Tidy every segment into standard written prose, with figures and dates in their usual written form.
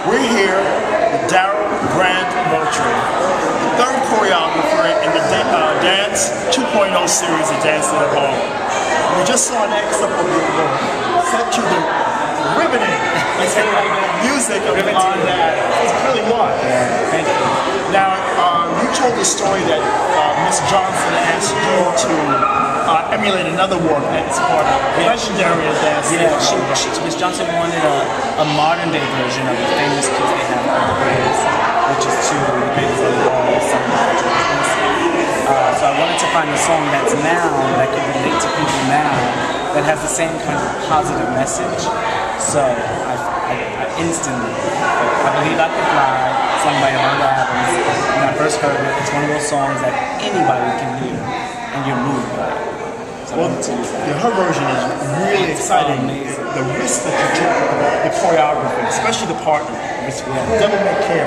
We're here with Darrell Moultrie, the third choreographer in the Dance 2.0 series of Dancing at Harlem. We just saw an excerpt of your set to the riveting music of that. It's really what? Yeah, thank you. Now, you told the story that Miss Johnson asked you to emulate another work that's part of legendary dance. Yeah, Miss Johnson wanted a modern day version of the famous piece they have called The Greatest, which is to the greatest of all so I wanted to find a song that's now, that could relate to people now, that has the same kind of positive message. So I instantly, I Believe I Could Fly, sung by Yolanda Adams. When I first heard it, it's one of those songs that anybody can hear and you're moved by it. So well, her version is really exciting. The risk that you took with the choreography, especially the partner, Devil May Care.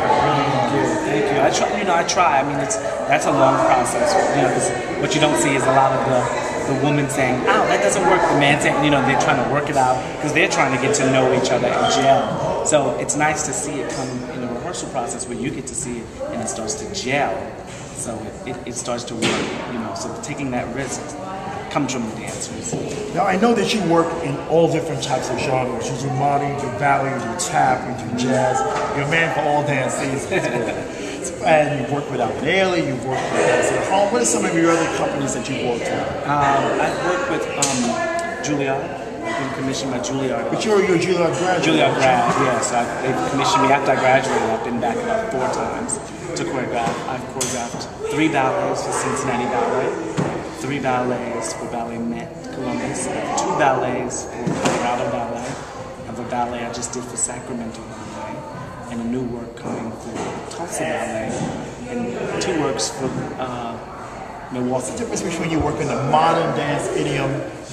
Thank you. I try. I mean, that's a long process. What you don't see is a lot of the woman saying, "Ow, that doesn't work." The man saying, they're trying to work it out because they're trying to get to know each other and gel. So it's nice to see it come in a rehearsal process where you get to see it and it starts to gel. So it starts to work. So taking that risk comes from the dancers. Now I know that you work in all different types of genres. You do modern, you do ballet, you do tap, you do jazz. You're a man for all dances. And you've worked with Al Daly, you've worked with Dancing at Home. What are some of your other companies that you've worked with? I've worked with Juilliard. I've been commissioned by Juilliard. But you're a Juilliard graduate. Juilliard grad, yes. They've commissioned me after I graduated. I've been back about 4 times to choreograph. I've choreographed 3 ballets for Cincinnati Ballet, 3 ballets for Ballet Met Columbus, 2 ballets for Colorado Ballet. I have a ballet I just did for Sacramento Ballet, and a new work coming for Tulsa Ballet, and 2 works for Milwaukee. What's the difference between you working the modern dance idiom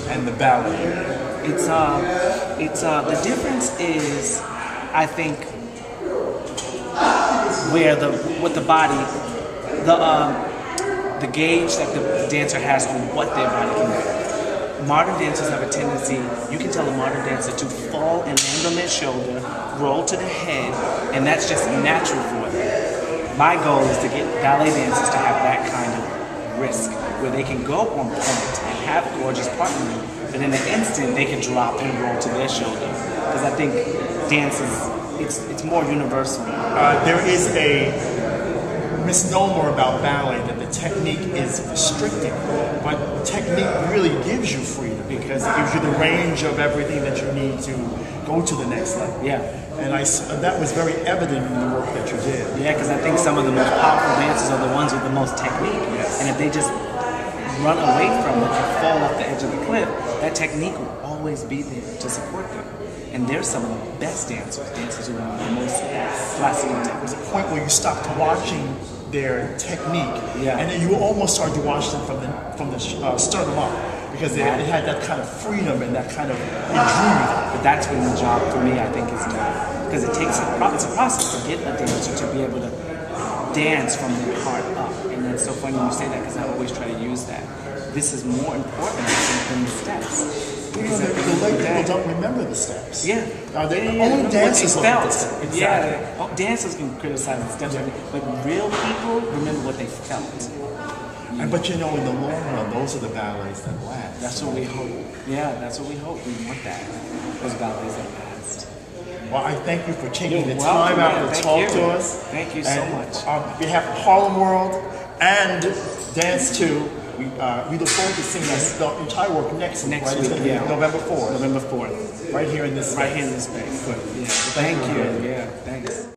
and the ballet? The difference is, I think, with the body, the gauge that the dancer has on what their body can do. Modern dancers have a tendency, you can tell a modern dancer to fall and land on their shoulder, roll to the head, and that's just natural for them. My goal is to get ballet dancers to have that kind of risk, where they can go on point and have gorgeous partnering, but in an instant they can drop and roll to their shoulder. Because I think dance is, it's more universal. There is a misnomer about ballet that the technique is restricting, but technique really gives you freedom because it gives you the range of everything that you need to go to the next level. Yeah. And that was very evident in the work that you did. Yeah, because I think some of the most powerful dancers are the ones with the most technique. Yes. And if they just run away from it and fall off the edge of the cliff, that technique will always be there to support them. And they're some of the best dancers who are the most classical technique. There's a point where you stopped watching their technique, and then you almost started to watch them from the sternum up, because it had that kind of freedom and that kind of intrigue. But that's when the job for me, I think, is done, because it's a process to get a dancer to be able to dance from their heart up. And it's so funny when you say that, because I always try to use that. This is more important, I think, than the steps. Because the lay people don't remember the steps. Yeah. Only dancers felt. Exactly. Yeah. Dancers can criticize the steps, but real people remember what they felt. But in the long run, those are the ballets that last. That's what we hope. Yeah, that's what we hope. We want that. Those ballets that last. Well, I thank you for taking the time out to talk to us. Thank you so much. On behalf of Harlem World and Dance 2, we look forward to seeing the entire work next week. Yeah. November 4th. November 4th. Right here in this space. Right here in this space. Good. Yeah. Thank you. Yeah, thanks.